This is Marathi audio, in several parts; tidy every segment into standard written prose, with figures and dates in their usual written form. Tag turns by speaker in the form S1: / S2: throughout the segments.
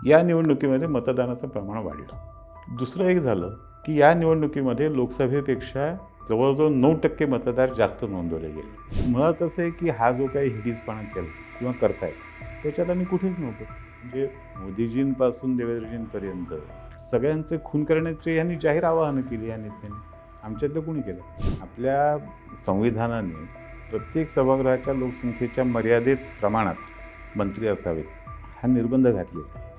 S1: या निवडणुकीमध्ये मतदानाचं प्रमाण वाढलं। दुसरं एक झालं की या निवडणुकीमध्ये लोकसभेपेक्षा जवळजवळ 9% मतदार जास्त नोंदवले गेले। मुळात असं आहे की हा जो काही हिडीसपणा केला किंवा करतायत त्याच्यात आम्ही कुठेच नव्हतो। म्हणजे मोदीजींपासून देवेंद्रजींपर्यंत सगळ्यांचे खून करण्याचे यांनी जाहीर आवाहनं केली या नेत्यांनी। आमच्यातलं कोणी केलं? आपल्या संविधानाने प्रत्येक सभागृहाच्या लोकसंख्येच्या मर्यादित प्रमाणात मंत्री असावेत हा निर्बंध घातलेला आहे।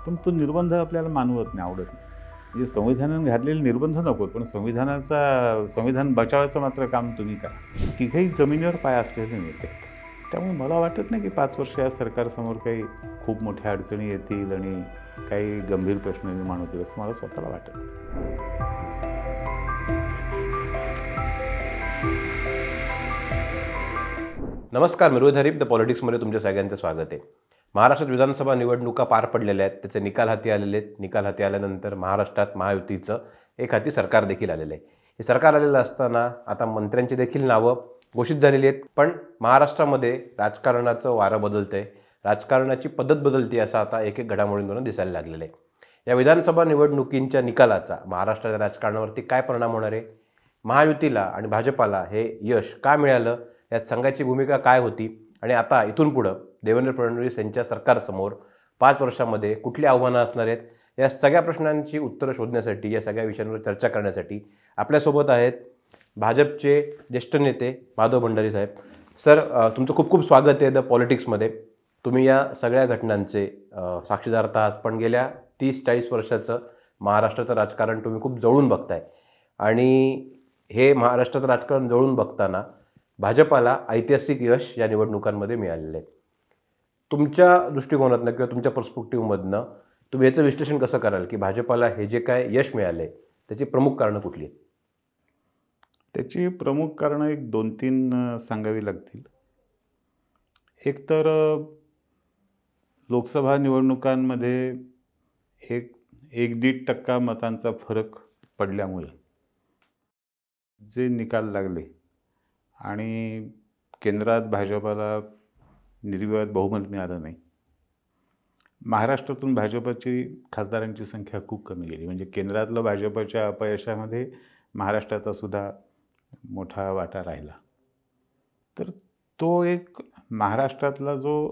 S1: पण तो निर्बंध आपल्याला मानवत नाही, आवडत नाही। म्हणजे संविधानाने घातलेले निर्बंध नको, पण संविधान बचावायचं मात्र काम तुम्ही करा। तिघही जमिनीवर पाय असलेले नेते आहेत। त्यामुळे मला वाटत नाही की 5 वर्ष या सरकारसमोर काही खूप मोठ्या अडचणी येतील आणि काही गंभीर प्रश्न निर्माण होतील असं मला स्वतःला वाटत नाही।
S2: नमस्कार, मी रोहित हरीप द पॉलिटिक्समध्ये तुमच्या सगळ्यांचं स्वागत आहे। महाराष्ट्रात विधानसभा निवडणुका पार पडलेल्या आहेत, त्याचे निकाल हाती आलेले आहेत। निकाल हाती आल्यानंतर महाराष्ट्रात महायुतीचं एक हाती सरकार देखील आलेलं आहे। हे सरकार आलेलं असताना आता मंत्र्यांची देखील नावं घोषित झालेली आहेत, पण महाराष्ट्रामध्ये राजकारणाचं वारं बदलतंय, राजकारणाची पद्धत बदलते असं आता एक एक घडामोडींवरून दिसायला लागलेलं आहे। या विधानसभा निवडणुकींच्या निकालाचा महाराष्ट्राच्या राजकारणावरती काय परिणाम होणार आहे, महायुतीला आणि भाजपाला हे यश का मिळालं, यात संघाची भूमिका काय होती आणि आता इथून पुढं देवेंद्र फडणवीस यांच्या सरकारसमोर 5 वर्षांमध्ये कुठली आव्हानं असणार आहेत, या सगळ्या प्रश्नांची उत्तरं शोधण्यासाठी, या सगळ्या विषयांवर चर्चा करण्यासाठी आपल्यासोबत आहेत भाजपचे ज्येष्ठ नेते माधव भंडारी साहेब। सर, तुमचं खूप खूप स्वागत आहे द पॉलिटिक्समध्ये। तुम्ही या सगळ्या घटनांचे साक्षीदार आहात, पण गेल्या 30-40 वर्षाचं महाराष्ट्राचं राजकारण तुम्ही खूप जवळून बघताय आणि हे महाराष्ट्राचं राजकारण जवळून बघताना भाजपाला ऐतिहासिक यश या निवडणुकांमध्ये मिळालेलं आहे। तुमच्या दृष्टिकोनातनं किंवा तुमच्या पर्स्पेक्टिव्हमधनं तुम्ही याचं विश्लेषण कसं कराल की भाजपाला हे जे काय यश मिळालं आहे त्याची प्रमुख कारणं कुठली आहेत?
S1: त्याची प्रमुख कारणं एक 2-3 सांगावी लागतील। एक तर लोकसभा निवडणुकांमध्ये 1-1.5% मतांचा फरक पडल्यामुळे जे निकाल लागले आणि केंद्रात भाजपाला निर्विवाद बहुमत मिळालं नाही। महाराष्ट्रातून भाजपची खासदारांची संख्या खूप कमी गेली। म्हणजे केंद्रातलं भाजपच्या अपयशामध्ये महाराष्ट्राचा सुद्धा मोठा वाटा राहिला। तर तो एक महाराष्ट्रातला जो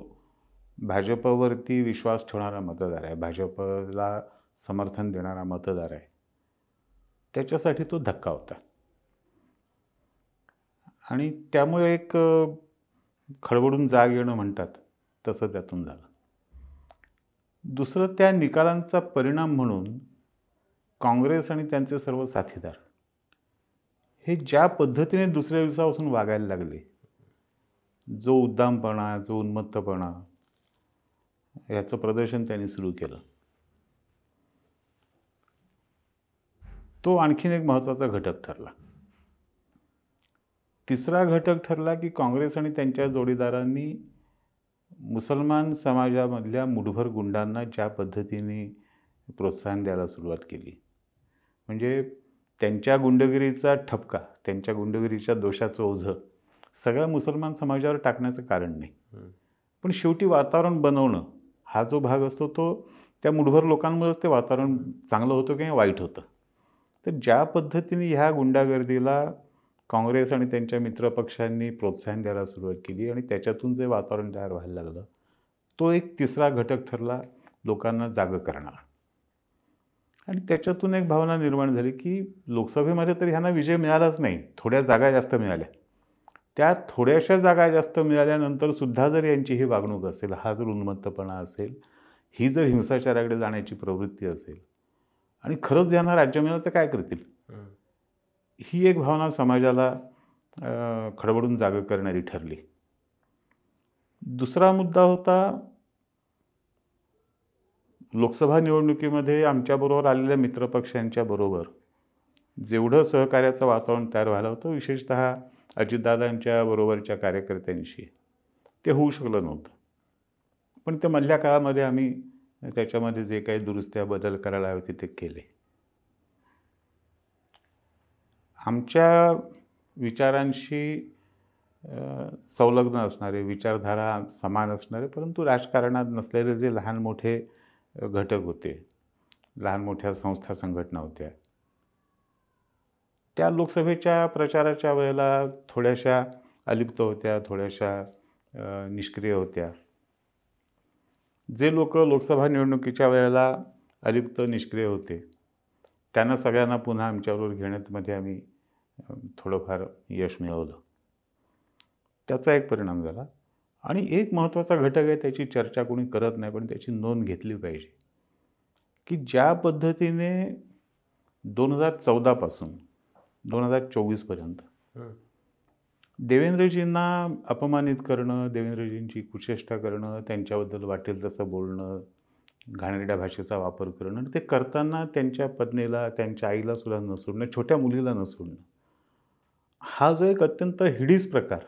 S1: भाजपवरती विश्वास ठेवणारा मतदार आहे, भाजपला समर्थन देणारा मतदार आहे, त्याच्यासाठी तो धक्का होता आणि त्यामुळे एक खडबडून जाग येणं म्हणतात तसं त्यातून झालं। दुसरं, त्या निकालांचा परिणाम म्हणून काँग्रेस आणि त्यांचे सर्व साथीदार हे ज्या पद्धतीने दुसऱ्या दिवसापासून वागायला लागले, जो उद्दामपणा, जो उन्मत्तपणा याचं प्रदर्शन त्यांनी सुरू केलं, तो आणखीन एक महत्त्वाचा घटक ठरला। तिसरा घटक ठरला की काँग्रेस आणि त्यांच्या जोडीदारांनी मुसलमान समाजामधल्या मुठभर गुंडांना ज्या पद्धतीने प्रोत्साहन द्यायला सुरुवात केली, म्हणजे त्यांच्या गुंडगिरीचा ठपका, त्यांच्या गुंडगिरीच्या दोषाचं ओझं सगळ्या मुसलमान समाजावर टाकण्याचं कारण नाही, पण शेवटी वातावरण बनवणं हा जो भाग असतो तो त्या मुठभर लोकांमुळेच ते वातावरण चांगलं होतं किंवा वाईट होतं। तर ज्या पद्धतीने ह्या गुंडागर्दीला काँग्रेस आणि त्यांच्या मित्रपक्षांनी प्रोत्साहन द्यायला सुरुवात केली आणि त्याच्यातून जे वातावरण तयार व्हायला लागलं, तो एक तिसरा घटक ठरला लोकांना जागं करणारा। आणि त्याच्यातून एक भावना निर्माण झाली की लोकसभेमध्ये तर ह्यांना विजय मिळालाच नाही, थोड्या जागा जास्त मिळाल्या। त्या थोड्याशा जागा जास्त मिळाल्यानंतर सुद्धा जर यांची ही वागणूक असेल, हा जर उन्मत्तपणा असेल, ही जर हिंसाचाराकडे जाण्याची प्रवृत्ती असेल आणि खरंच यांना राज्य मिळालं तर काय करतील, ही एक भावना समाजाला खडबडून जागं करणारी ठरली। दुसरा मुद्दा होता, लोकसभा निवडणुकीमध्ये आमच्याबरोबर आलेल्या मित्रपक्षांच्या बरोबर जेवढं सहकार्याचं वातावरण तयार व्हायला होतं, विशेषतः अजितदादांच्या बरोबरच्या कार्यकर्त्यांशी, ते होऊ शकलं नव्हतं। पण ते मधल्या काळामध्ये आम्ही त्याच्यामध्ये जे काही दुरुस्त्या बदल करायला हवे ते केले। आमच्या विचारांशी संलग्न असणारे, विचारधारा समान असणारे, परंतु राजकारणात नसलेले जे लहान मोठे घटक होते, लहान मोठ्या संस्था संघटना होत्या, त्या लोकसभेच्या प्रचाराच्या वेळेला थोड्याशा अलिप्त होत्या, थोड्याशा निष्क्रिय होत्या. जे लोक लोकसभा निवडणुकीच्या वेळेला अलिप्त निष्क्रिय होते त्यांना सगळ्यांना पुन्हा आमच्याबरोबर घेण्यामध्ये आम्ही थोडंफार यश मिळवलं. त्याचा एक परिणाम झाला. आणि एक महत्त्वाचा घटक आहे, त्याची चर्चा कोणी करत नाही पण त्याची नोंद घेतली पाहिजे, की ज्या पद्धतीने 2014 पासून 2024 पर्यंत देवेंद्रजींना अपमानित करणं, देवेंद्रजींची कुचेष्टा करणं, त्यांच्याबद्दल वाटेल तसं बोलणं, घाणेरड्या भाषेचा वापर करणं, आणि ते करताना त्यांच्या पत्नीला, त्यांच्या आईला सुद्धा न सोडणं, छोट्या मुलीला न सोडणं, हा जो एक अत्यंत हिडीस प्रकार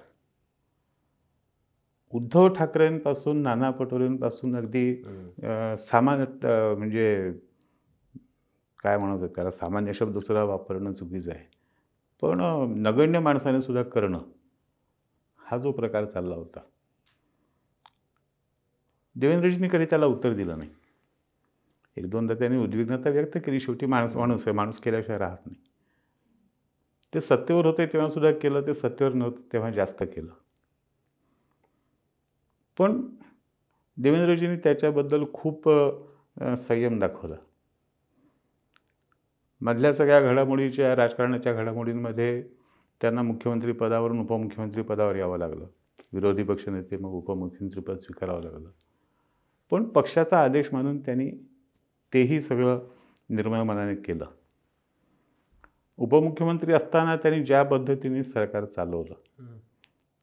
S1: उद्धव ठाकरेंपासून नाना पटोलेंपासून अगदी सामान्य म्हणजे काय म्हणतात त्याला, सामान्य शब्द दुसरा वापरणं चुकीचं आहे, पण नगण्य माणसाने सुद्धा करणं, हा जो प्रकार चालला होता, देवेंद्रजींनी कधी त्याला उत्तर दिलं नाही. एक दोनदा त्यांनी उद्विग्नता व्यक्त केली, शेवटी माणूस आहे, माणूस केल्याशिवाय राहत नाही. ते सत्तेवर होते तेव्हा सुद्धा केलं, ते सत्तेवर नव्हतं तेव्हा जास्त केलं. पण देवेंद्रजींनी त्याच्याबद्दल खूप संयम दाखवला. मधल्या सगळ्या घडामोडीच्या, राजकारणाच्या घडामोडींमध्ये त्यांना मुख्यमंत्री पदावरून उपमुख्यमंत्री पदावर यावं लागलं, विरोधी पक्षनेते मग उपमुख्यमंत्रीपद स्वीकारावं लागलं. पण पक्षाचा आदेश मानून त्यांनी तेही सगळं निर्मळ मनाने केलं. उपमुख्यमंत्री असताना त्यांनी ज्या पद्धतीने सरकार चालवलं,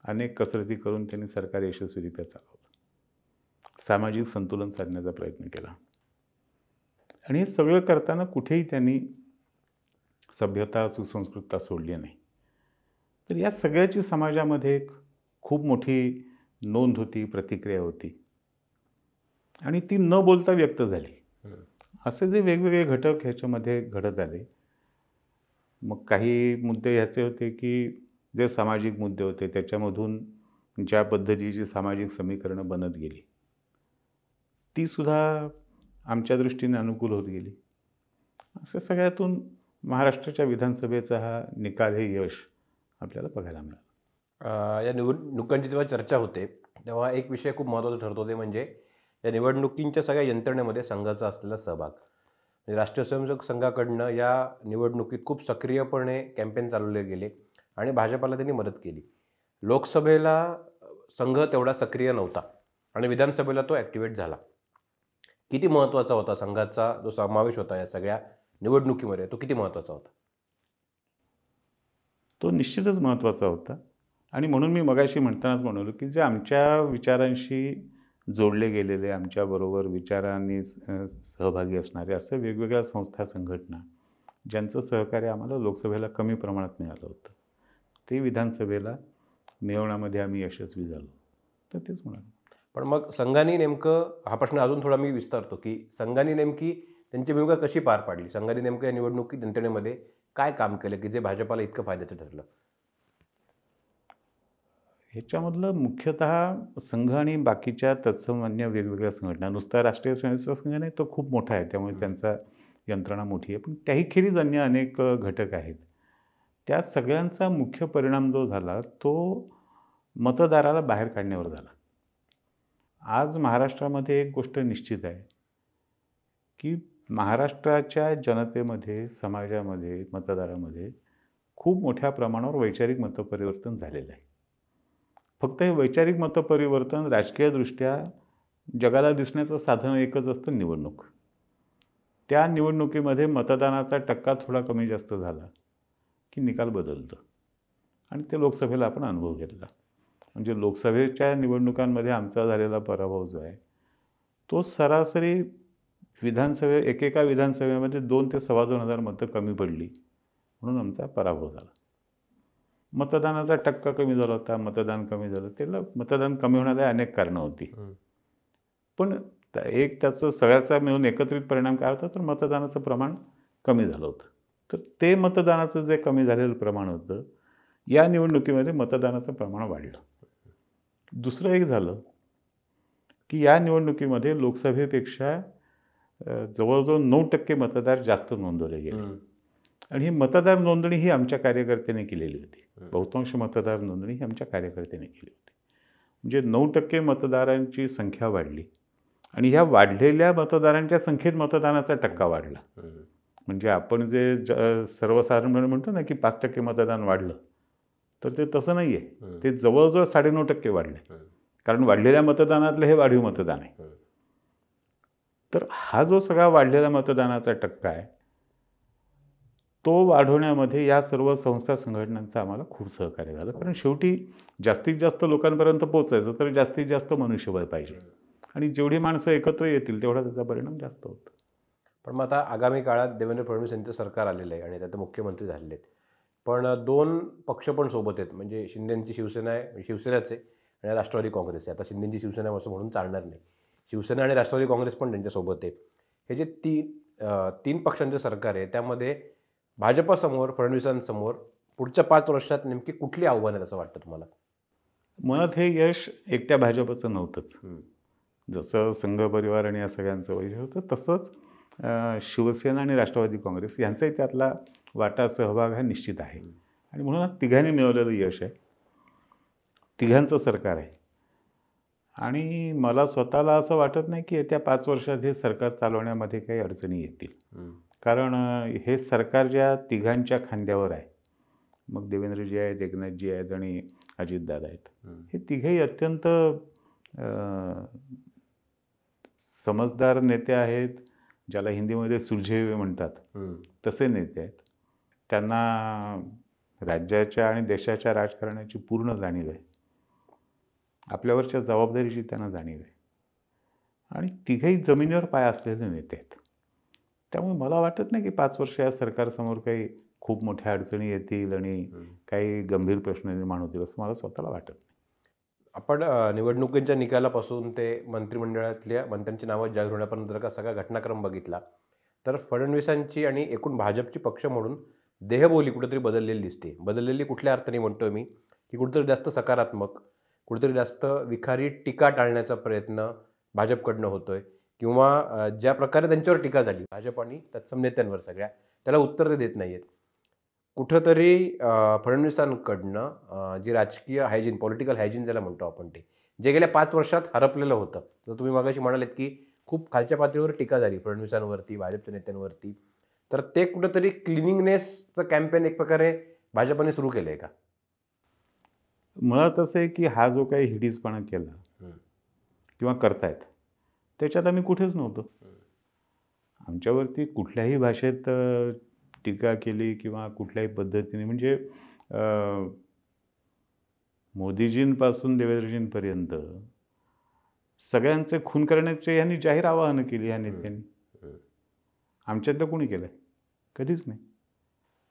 S1: अनेक कसरती करून त्यांनी सरकार यशस्वीरित्या चालवलं, सामाजिक संतुलन साधण्याचा प्रयत्न केला. आणि हे सगळं करताना कुठेही त्यांनी सभ्यता, सुसंस्कृतता सोडली नाही. तर या सगळ्याची समाजामध्ये एक खूप मोठी नोंद होती, प्रतिक्रिया होती, आणि ती न बोलता व्यक्त झाली. असे जे वेगवेगळे घटक ह्याच्यामध्ये घडत आले. मग काही मुद्दे ह्याचे होते की जे सामाजिक मुद्दे होते त्याच्यामधून ज्या पद्धतीची सामाजिक समीकरणं बनत गेली ती सुद्धा आमच्या दृष्टीने अनुकूल होत गेली. असं सगळ्यातून महाराष्ट्राच्या विधानसभेचा हा निकाल, हे यश आपल्याला बघायला मिळालं.
S2: या निवडणुकांची जेव्हा चर्चा होते तेव्हा एक विषय खूप महत्त्वाचा ठरतो, ते म्हणजे या निवडणुकींच्या सगळ्या यंत्रणेमध्ये संघाचा असलेला सहभाग. म्हणजे राष्ट्रीय स्वयंसेवक संघाकडनं या निवडणुकीत खूप सक्रियपणे कॅम्पेन चालवले गेले आणि भाजपाला त्यांनी मदत केली. लोकसभेला संघ तेवढा सक्रिय नव्हता आणि विधानसभेला तो ॲक्टिवेट झाला. किती महत्त्वाचा होता संघाचा जो समावेश होता या सगळ्या निवडणुकीमध्ये, तो किती महत्त्वाचा होता?
S1: तो निश्चितच महत्त्वाचा होता. आणि म्हणून मी मगाशी म्हणतानाच म्हणालो की जे आमच्या विचारांशी जोडले गेलेले, आमच्याबरोबर विचारांनी सहभागी असणारे असे वेगवेगळ्या संस्था, संघटना, ज्यांचं सहकार्य आम्हाला लोकसभेला कमी प्रमाणात मिळालं होतं, ते विधानसभेला मिळवण्यामध्ये आम्ही यशस्वी झालो. तर तेच म्हणालो.
S2: पण मग संघाने नेमकं, हा प्रश्न अजून थोडा मी विस्तारतो, की संघाने नेमकी त्यांची भूमिका कशी पार पाडली? संघाने नेमकं या निवडणुकीत यंत्रणेमध्ये काय काम केलं की जे भाजपाला इतकं फायद्याचं ठरलं?
S1: ह्याच्यामधलं मुख्यतः संघ आणि बाकीच्या तत्समान्य वेगवेगळ्या संघटना, नुसता राष्ट्रीय स्वयंसेवक संघ नाही, तो खूप मोठा आहे, त्यामुळे त्यांचा यंत्रणा मोठी आहे, पण त्याही खेरीज अन्य अनेक घटक आहेत. त्या सगळ्यांचा मुख्य परिणाम जो झाला तो मतदाराला बाहेर काढण्यावर झाला. आज महाराष्ट्रामध्ये एक गोष्ट निश्चित आहे की महाराष्ट्राच्या जनतेमध्ये, समाजामध्ये, मतदारामध्ये खूप मोठ्या प्रमाणावर वैचारिक मतपरिवर्तन झालेलं आहे. फक्त हे वैचारिक मतपरिवर्तन राजकीयदृष्ट्या जगाला दिसण्याचं साधन एकच असतं, निवडणूक. त्या निवडणुकीमध्ये मतदानाचा टक्का थोडा कमी जास्त झाला की निकाल बदलतो, आणि ते लोकसभेला आपण अनुभव घेतला. म्हणजे लोकसभेच्या निवडणुकांमध्ये आमचा झालेला पराभव जो आहे तो सरासरी एकेका विधानसभेमध्ये 2,000 ते 2,500 मतं कमी पडली म्हणून आमचा पराभव झाला. मतदानाचा टक्का कमी झाला होता, मतदान कमी झालं, त्याला मतदान कमी होण्याला अनेक कारणं होती, पण एक त्याचं सगळ्याचा मिळून एकत्रित परिणाम काय होता तर मतदानाचं प्रमाण कमी झालं होतं. तर ते मतदानाचं जे कमी झालेलं प्रमाण होतं, या निवडणुकीमध्ये मतदानाचं प्रमाण वाढलं. दुसरं एक झालं की या निवडणुकीमध्ये लोकसभेपेक्षा जवळजवळ 9% मतदार जास्त नोंदवले गेले. आणि ही मतदार नोंदणी ही आमच्या कार्यकर्त्यांनी केलेली होती. बहुतांश मतदार नोंदणी ही आमच्या कार्यकर्त्यांनी केली होती. म्हणजे 9% मतदारांची संख्या वाढली आणि ह्या वाढलेल्या मतदारांच्या संख्येत मतदानाचा टक्का वाढला. म्हणजे आपण जे सर्वसाधारणपणे म्हणतो ना की 5% मतदान वाढलं, तर ते तसं नाही आहे. ते जवळजवळ 9.5% वाढले. कारण वाढलेल्या मतदानातलं हे वाढीव मतदान आहे. तर हा जो सगळा वाढलेला मतदानाचा टक्का आहे, तो वाढवण्यामध्ये या सर्व संस्था संघटनांचं आम्हाला खूप सहकार्य झालं. कारण शेवटी जास्तीत जास्त लोकांपर्यंत पोहोचायचं तर जास्तीत जास्त मनुष्यबळ पाहिजे आणि जेवढी माणसं एकत्र येतील तेवढा त्याचा परिणाम जास्त होतो.
S2: पण मग आता आगामी काळात देवेंद्र फडणवीस यांचं सरकार आलेलं आहे आणि त्यात मुख्यमंत्री झालेले आहेत. पण 2 पक्ष पण सोबत आहेत. म्हणजे शिंदेंची शिवसेना आहे, शिवसेनाच आहे आणि राष्ट्रवादी काँग्रेस आहे. आता शिंदेंची शिवसेना असं म्हणून चालणार नाही. शिवसेना आणि राष्ट्रवादी काँग्रेस पण त्यांच्यासोबत आहे. हे जे तीन पक्षांचे सरकार आहे त्यामध्ये भाजपसमोर, फडणवीसांसमोर पुढच्या 5 वर्षात नेमकी कुठली आव्हान आहेत असं वाटतं तुम्हाला?
S1: मुळात हे यश एकट्या भाजपचं नव्हतंच. जसं संघ परिवार आणि या सगळ्यांचं वैशिष्ट्य होतं, तसंच शिवसेना आणि राष्ट्रवादी काँग्रेस यांचाही त्यातला वाटा, सहभाग हा निश्चित आहे. आणि म्हणून तिघांनी मिळवलेलं यश आहे. तिघांचं सरकार आहे. आणि मला स्वतःला असं वाटत नाही की येत्या 5 वर्षात हे सरकार चालवण्यामध्ये काही अडचणी येतील. कारण हे सरकार ज्या तिघांच्या खांद्यावर आहे, मग देवेंद्रजी आहेत, एकनाथजी आहेत आणि अजितदादा आहेत, हे तिघेही अत्यंत समजदार नेते आहेत. ज्याला हिंदीमध्ये सुलझे हुए म्हणतात, तसे नेते आहेत. त्यांना राज्याच्या आणि देशाच्या राजकारणाची पूर्ण जाणीव आहे. आपल्यावरच्या जबाबदारीची त्यांना जाणीव आहे. आणि तिघेही जमिनीवर पाय असलेले नेते आहेत. त्यामुळे मला वाटत नाही की 5 वर्ष या सरकारसमोर काही खूप मोठ्या अडचणी येतील आणि काही गंभीर प्रश्न निर्माण होतील असं मला स्वतःला वाटत नाही.
S2: आपण निवडणुकीच्या निकालापासून ते मंत्रिमंडळातल्या मंत्र्यांची नावं जाहीर होण्यापर्यंत जर का सगळा घटनाक्रम बघितला तर फडणवीसांची आणि एकूण भाजपची पक्ष म्हणून देहबोली कुठेतरी बदललेली दिसते. बदललेली कुठल्या अर्थाने म्हणतोय मी की कुठेतरी जास्त सकारात्मक, कुठेतरी जास्त विखारी टीका टाळण्याचा प्रयत्न भाजपकडनं होतोय किंवा ज्या प्रकारे त्यांच्यावर टीका झाली भाजप आणि तत्सम नेत्यांवर सगळ्या, त्याला उत्तर ते देत नाही आहेत. कुठंतरी फडणवीसांकडनं जी राजकीय हायजीन, पॉलिटिकल हायजीन ज्याला म्हणतो आपण, ते जे गेल्या 5 वर्षात हरपलेलं होतं. जर तुम्ही मागाशी म्हणालेत की खूप खालच्या पातळीवर टीका झाली फडणवीसांवरती, भाजपच्या नेत्यांवरती, तर ते कुठंतरी क्लिनिंगनेसचं कॅम्पेन एक प्रकारे भाजपने सुरू केलं आहे का?
S1: मुळात असं आहे की हा जो काही हिडीसपणा केला किंवा करतायत त्याच्यात आम्ही कुठेच नव्हतो. आमच्यावरती कुठल्याही भाषेत टीका केली किंवा कुठल्याही पद्धतीने, म्हणजे मोदीजींपासून देवेंद्रजींपर्यंत सगळ्यांचे खून करण्याचे यांनी जाहीर आवाहनं केली या नेत्यांनी. आमच्यातलं कोणी केलं? कधीच नाही.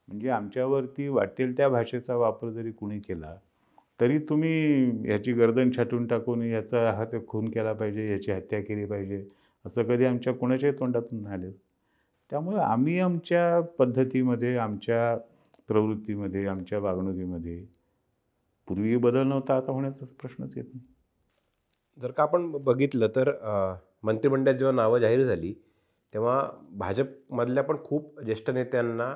S1: म्हणजे आमच्यावरती वाटेल त्या भाषेचा वापर जरी कुणी केला तरी तुम्ही ह्याची गर्दन छाटून टाकून याचा हात खून केला पाहिजे, याची हत्या केली पाहिजे, असं कधी आमच्या कोणाच्याही तोंडातून नाही आलेलं. त्यामुळे आम्ही आमच्या पद्धतीमध्ये, आमच्या प्रवृत्तीमध्ये, आमच्या वागणुकीमध्ये पूर्वी बदल नव्हता, आता होण्याचा प्रश्नच येत नाही.
S2: जर का आपण बघितलं तर मंत्रिमंडळात जेव्हा नावं जाहीर झाली तेव्हा भाजपमधल्या पण खूप ज्येष्ठ नेत्यांना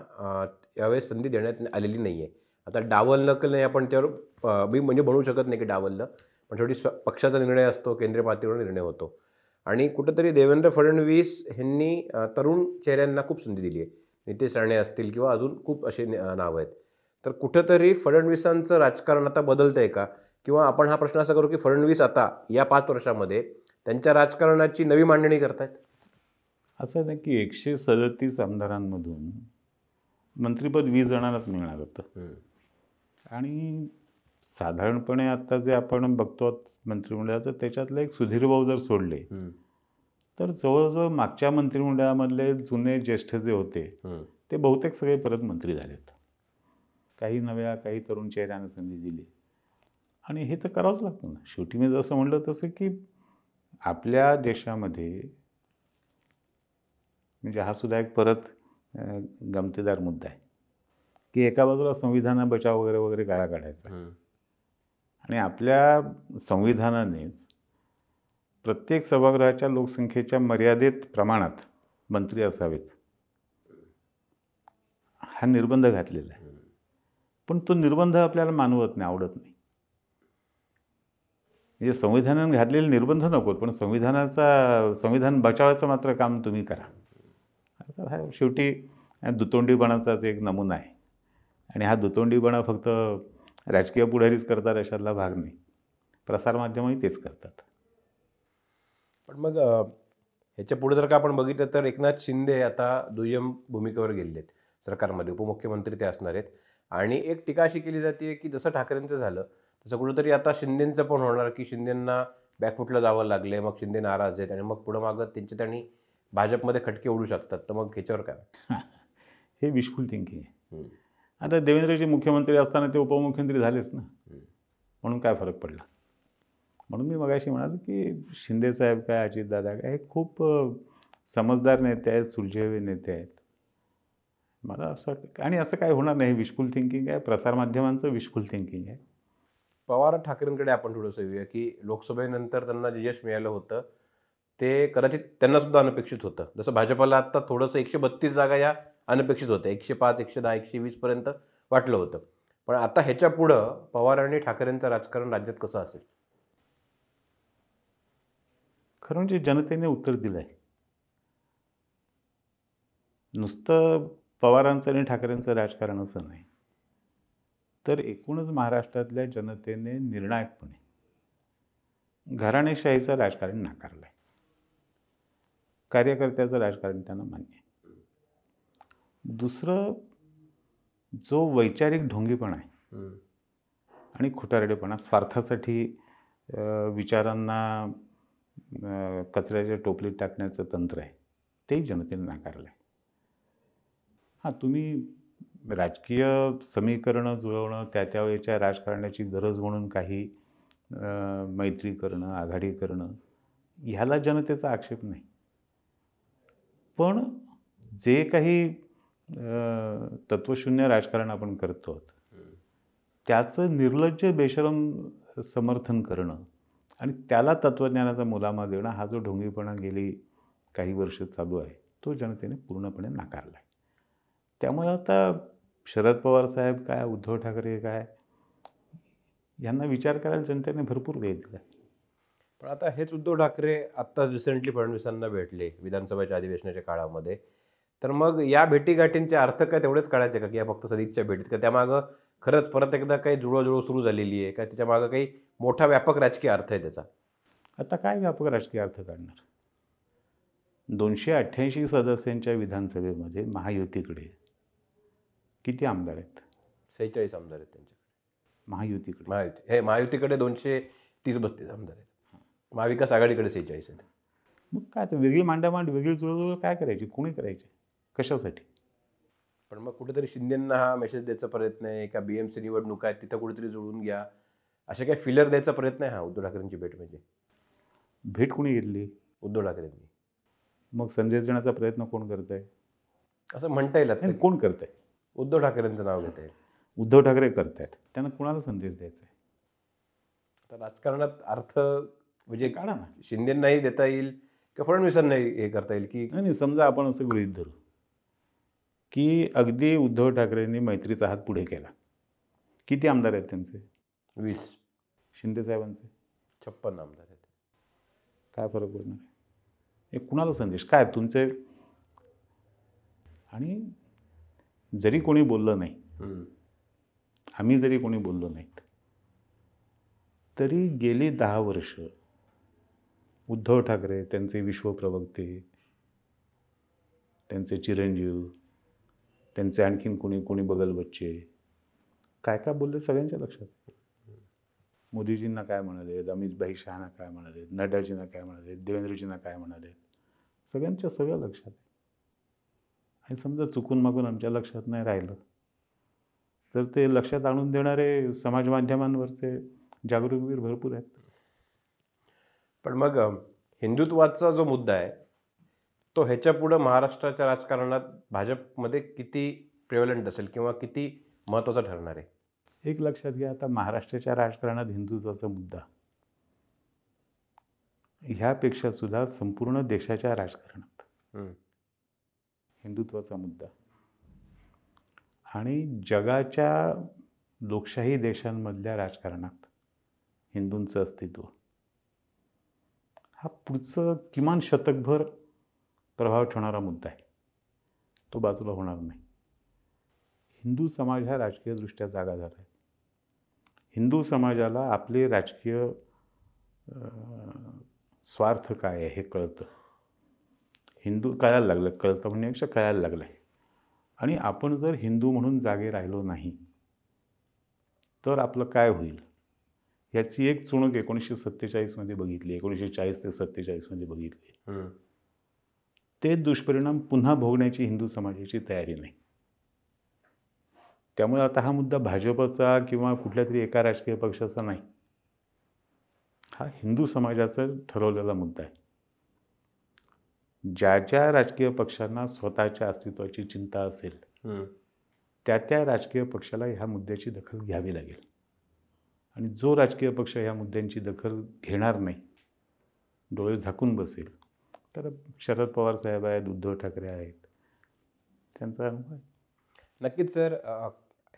S2: यावेळेस संधी देण्यात आलेली नाही आहे. आता डावललं की नाही आपण त्यावर मी म्हणजे म्हणू शकत नाही की डावललं, पण शेवटी पक्षाचा निर्णय असतो, केंद्रीय पातळीवर निर्णय होतो. आणि कुठंतरी देवेंद्र फडणवीस यांनी तरुण चेहऱ्यांना खूप संधी दिली आहे. नितेश राणे असतील किंवा अजून खूप असे नावं आहेत. तर कुठंतरी फडणवीसांचं राजकारण आता बदलतंय का? किंवा आपण हा प्रश्न असा करू की फडणवीस आता या 5 वर्षामध्ये त्यांच्या राजकारणाची नवी मांडणी करतायत?
S1: असं नाही की 137 आमदारांमधून मंत्रिपद 20 जणांनाच मिळणार होतं. आणि साधारणपणे आता जे आपण बघतो मंत्रिमंडळाचं, त्याच्यातलं एक सुधीर भाऊ जर सोडले तर जवळजवळ मागच्या मंत्रिमंडळामधले जुने ज्येष्ठ जे होते ते बहुतेक सगळे परत मंत्री झालेत. काही नव्या, काही तरुण चेहऱ्यांना संधी दिली. आणि हे तर करावंच लागतं ना. शेवटी मी जसं म्हणलं तसं की आपल्या देशामध्ये, म्हणजे हा सुद्धा एक परत गमतीदार मुद्दा आहे की एका बाजूला संविधान बचाव वगैरे वगैरे गाळा काढायचा आणि आपल्या संविधानाने प्रत्येक सभागृहाच्या लोकसंख्येच्या मर्यादित प्रमाणात मंत्री असावेत हा निर्बंध घातलेला आहे. पण तो निर्बंध आपल्याला मानवत नाही, आवडत नाही. म्हणजे संविधानाने घातलेले निर्बंध नकोत, पण संविधान बचावायचं मात्र काम तुम्ही करा. आता हा शेवटी दुतोंडीपणाचाच एक नमुना आहे. आणि हा दुतोंडीपणा फक्त राजकीय पुढारीच करतात अशातला भाग नाही, प्रसारमाध्यमही तेच करतात.
S2: पण मग ह्याच्या पुढे जर का आपण बघितलं तर एकनाथ शिंदे आता दुय्यम भूमिकेवर गेलेले आहेत सरकारमध्ये, उपमुख्यमंत्री ते असणार आहेत. आणि एक टीका अशी केली जाते की जसं ठाकरेंचं झालं तसं कुठेतरी आता शिंदेंचं पण होणार, की शिंदेंना बॅकफुटला जावं लागले, मग शिंदे नाराज आहेत आणि मग पुढं मागं त्यांचे त्यांनी भाजपमध्ये खटके उडू शकतात. तर मग ह्याच्यावर काय?
S1: हे विशफुल थिंकिंग आहे.
S2: हम्म.
S1: आता देवेंद्रजी मुख्यमंत्री असताना ते उपमुख्यमंत्री झालेच ना, म्हणून काय फरक पडला. म्हणून मी मगाशी म्हणालो की शिंदेसाहेब काय, अजितदादा काय, हे खूप समजदार नेते आहेत, सुलझेवे नेते आहेत. मला असं वाटतं, आणि असं काय होणार नाही. विशफुल थिंकिंग आहे, प्रसारमाध्यमांचं विशफुल थिंकिंग आहे.
S2: पवार ठाकरेंकडे आपण थोडंसं येऊया की लोकसभेनंतर त्यांना जे यश मिळालं होतं ते कदाचित त्यांना सुद्धा अनपेक्षित होतं. जसं भाजपला आत्ता थोडंसं 132 जागा या अनपेक्षित होत्या, 105, 110, 120 पर्यंत वाटलं होतं. पण आता ह्याच्या पुढं पवार आणि ठाकरेंचं राजकारण राज्यात कसं असेल?
S1: खरं म्हणजे जनतेने उत्तर दिलं आहे. नुसतं पवारांचं आणि ठाकरेंचं राजकारण असं नाही, तर एकूणच महाराष्ट्रातल्या जनतेने निर्णायकपणे घराणेशाहीचं राजकारण नाकारलं आहे. कार्यकर्त्याचं राजकारण त्यांना मान्य आहे. दुसरं, जो वैचारिक ढोंगीपणा आहे आणि खोटारडेपणा, स्वार्थासाठी विचारांना कचऱ्याच्या टोपलीत टाकण्याचं तंत्र आहे, तेही जनतेने नाकारलं आहे. हां, तुम्ही राजकीय समीकरणं जुळवणं, त्या वेळेच्या राजकारणाची गरज म्हणून काही मैत्री करणं, आघाडी करणं, ह्याला जनतेचा आक्षेप नाही. पण जे काही तत्वशून्य राजकारण आपण करतो, त्याचं निर्लज्ज बेशरम समर्थन करणं आणि त्याला तत्त्वज्ञानाचा मुलामा देणं, हा जो ढोंगीपणा गेली काही वर्ष चालू आहे, तो जनतेने पूर्णपणे नाकारला आहे. त्यामुळे आता शरद पवार साहेब काय, उद्धव ठाकरे काय, यांना विचार करायला जनतेने भरपूर वेळ दिला.
S2: पण आता हेच उद्धव ठाकरे आत्ता रिसेंटली फडणवीसांना भेटले विधानसभेच्या अधिवेशनाच्या काळामध्ये. तर मग या भेटीगाठींचे अर्थ काय तेवढेच काढायचे का, की या फक्त सदिच्छा भेटीत, का त्यामागं खरंच परत एकदा काही जुळवाजुळव सुरू झालेली आहे का, त्याच्यामागं काही मोठा व्यापक राजकीय अर्थ आहे त्याचा?
S1: आता काय व्यापक राजकीय अर्थ काढणार? 288 सदस्यांच्या विधानसभेमध्ये महायुतीकडे किती आमदार आहेत?
S2: 46 आमदार आहेत त्यांच्याकडे.
S1: महायुतीकडे
S2: महायुतीकडे 230-32 आमदार आहेत. महाविकास आघाडीकडे 46 आहेत.
S1: मग काय, तर वेगळी मांडामांड, वेगळी जुळजुळ काय करायची, कोणी करायची, कशासाठी?
S2: पण मग कुठेतरी शिंदेंना हा मेसेज द्यायचा प्रयत्न आहे का, BMC निवडणूक आहे तिथं कुठेतरी जुळून घ्या, असे काही फिलर द्यायचा प्रयत्न आहे हा उद्धव ठाकरेंची भेट? म्हणजे
S1: भेट कोणी घेतली?
S2: उद्धव ठाकरेंनी.
S1: मग संदेश देण्याचा प्रयत्न कोण करत आहे?
S2: असं म्हणता येईल आता.
S1: कोण करत आहे?
S2: उद्धव ठाकरेंचं नाव घेत आहे.
S1: उद्धव ठाकरे करत आहेत. त्यांना कुणाला संदेश द्यायचा आहे?
S2: तर राजकारणात अर्थ म्हणजे
S1: काढा ना.
S2: शिंदेंनाही देता येईल का फडणवीसांनाही हे करता येईल की
S1: नाही, समजा आपण असं गृहीत धरू की अगदी उद्धव ठाकरेंनी मैत्रीचा हात पुढे केला. किती आमदार आहेत त्यांचे?
S2: 20.
S1: शिंदे साहेबांचे
S2: 56 आमदार आहेत.
S1: काय फरक पडणार आहे? हे कुणाला संदेश काय तुमचे? आणि जरी कोणी बोललं नाही, आम्ही जरी कोणी बोललो नाहीत, तरी गेली 10 वर्ष उद्धव ठाकरे, त्यांचे विश्वप्रवक्ते, त्यांचे चिरंजीव, त्यांचे आणखीन कोणी बगल बच्चे काय काय बोलले सगळ्यांच्या लक्षात. मोदीजींना काय म्हणाले, अमित भाई शहाना काय म्हणाले, नड्डाजींना काय म्हणाले, देवेंद्रजींना काय म्हणाले, सगळ्यांच्या सगळं लक्षात आहे. आणि समजा चुकून मागून आमच्या लक्षात नाही राहिलं तर ते लक्षात आणून देणारे समाज माध्यमांवरचे जागरूकवीर भरपूर आहेत.
S2: पण मग हिंदुत्वाचा जो मुद्दा आहे तो ह्याच्या पुढं महाराष्ट्राच्या राजकारणात भाजपमध्ये किती प्रिव्हलंट असेल किंवा किती महत्त्वाचा ठरणार आहे?
S1: एक लक्षात घ्या, आता महाराष्ट्राच्या राजकारणात हिंदुत्वाचा मुद्दा ह्यापेक्षा सुद्धा संपूर्ण देशाच्या राजकारणात हिंदुत्वाचा मुद्दा. आणि जगाच्या लोकशाही देशांमधल्या राजकारणात हिंदूंचं अस्तित्व हा पुढचं किमान शतकभर प्रभाव ठेवणारा मुद्दा आहे. तो बाजूला होणार नाही. हिंदू समाज हा राजकीयदृष्ट्या जागा झाला आहे. हिंदू समाजाला आपले राजकीय स्वार्थ काय आहे हे कळतं. हिंदू कळायला लागलं, कळतं म्हणण्यापेक्षा कळायला लागलं आहे. आणि आपण जर हिंदू म्हणून जागे राहिलो नाही तर आपलं काय होईल याची एक चुणूक 1947 बघितली, 1940 ते 47 बघितली. ते दुष्परिणाम पुन्हा भोगण्याची हिंदू समाजाची तयारी नाही. त्यामुळे आता हा मुद्दा भाजपचा किंवा कुठल्या तरी एका राजकीय पक्षाचा नाही, हा हिंदू समाजाचा ठरवलेला मुद्दा आहे. ज्या ज्या राजकीय पक्षांना स्वतःच्या अस्तित्वाची चिंता असेल त्या त्या राजकीय पक्षाला ह्या मुद्द्याची दखल घ्यावी लागेल. आणि जो राजकीय पक्ष ह्या मुद्द्यांची दखल घेणार नाही, डोळे झाकून बसेल, तर शरद पवार साहेब आहेत, उद्धव ठाकरे आहेत, त्यांचा अनुभव आहे.
S2: नक्कीच सर.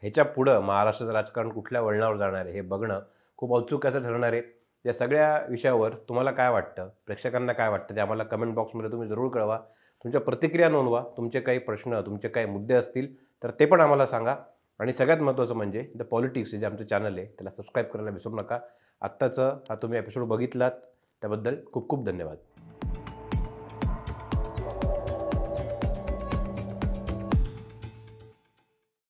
S2: ह्याच्या पुढं महाराष्ट्राचं राजकारण कुठल्या वळणावर जाणार आहे हे बघणं खूप औत्सुक्याचं ठरणार आहे. या सगळ्या विषयावर तुम्हाला काय वाटतं, प्रेक्षकांना काय वाटतं ते आम्हाला कमेंट बॉक्समध्ये तुम्ही जरूर कळवा. तुमच्या प्रतिक्रिया नोंदवा. तुमचे काही प्रश्न, तुमचे काही मुद्दे असतील तर ते पण आम्हाला सांगा. आणि सगळ्यात महत्त्वाचं म्हणजे द पॉलिटिक्स हे जे आमचं चॅनल आहे त्याला सबस्क्राईब करायला विसरू नका. आत्ताचं हा तुम्ही एपिसोड बघितलात त्याबद्दल खूप खूप धन्यवाद.